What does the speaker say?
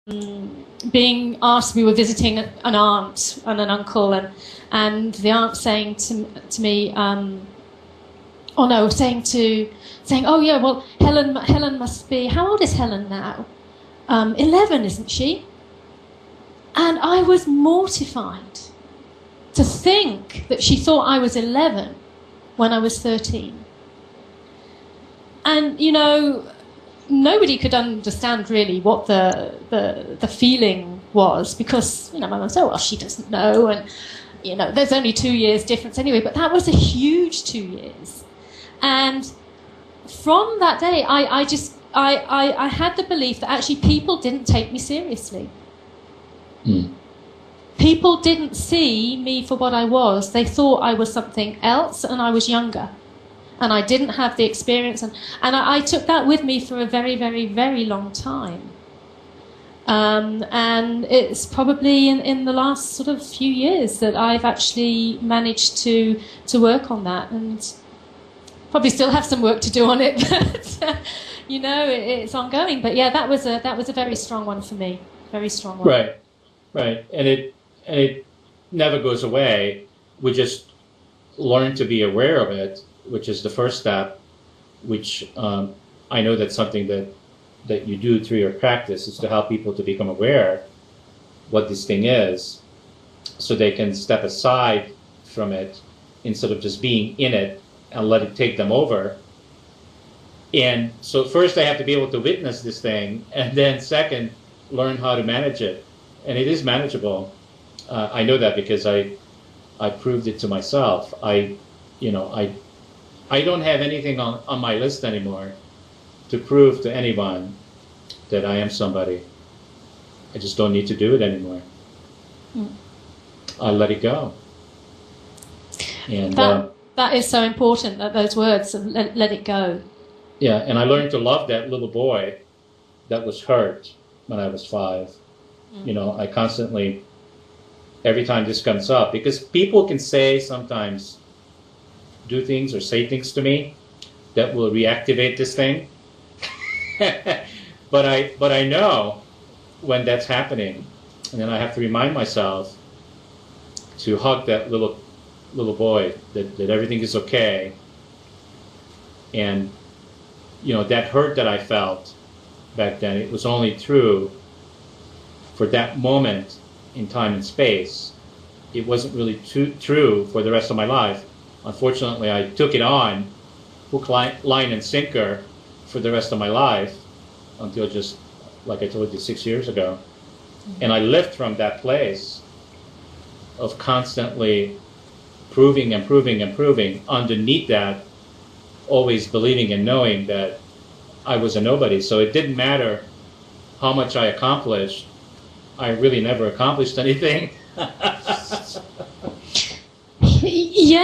being asked, we were visiting an aunt and an uncle, and the aunt saying to me, saying, oh yeah, well, Helen must be, how old is Helen now? 11, isn't she? And I was mortified to think that she thought I was 11 when I was 13. And, you know, nobody could understand really what the feeling was, because, you know, my mum said, well, she doesn't know, and, you know, there's only 2 years difference anyway, but that was a huge 2 years. And from that day, I had the belief that actually people didn't take me seriously. Mm. People didn't see me for what I was. They thought I was something else, and I was younger. And I didn't have the experience. And I took that with me for a very, very, very long time. And it's probably in the last sort of few years that I've actually managed to work on that. And probably still have some work to do on it, but, you know, it's ongoing. But yeah, that was a very strong one for me. Very strong one. Right, right. And it never goes away. We just learn to be aware of it, which is the first step, which I know that's something that you do through your practice, is to help people to become aware what this thing is, so they can step aside from it instead of just being in it and let it take them over. And so first I have to be able to witness this thing, and then second, learn how to manage it. And it is manageable. I know that because I proved it to myself. I don't have anything on my list anymore to prove to anyone that I am somebody. I just don't need to do it anymore. Mm. I let it go. And that is so important, those words, let it go. Yeah, and I learned to love that little boy that was hurt when I was 5. Mm. You know, I constantly, every time this comes up, because people can say sometimes, do things or say things to me that will reactivate this thing. but I know when that's happening, and then I have to remind myself to hug that little boy, that everything is okay. And, you know, that hurt that I felt back then, it was only true for that moment in time and space. It wasn't really true for the rest of my life. Unfortunately, I took it on, hook, line, and sinker for the rest of my life, until just, like I told you, 6 years ago. Mm-hmm. And I lived from that place of constantly proving and proving and proving. Underneath that, always believing and knowing that I was a nobody. So it didn't matter how much I accomplished. I really never accomplished anything. Yeah.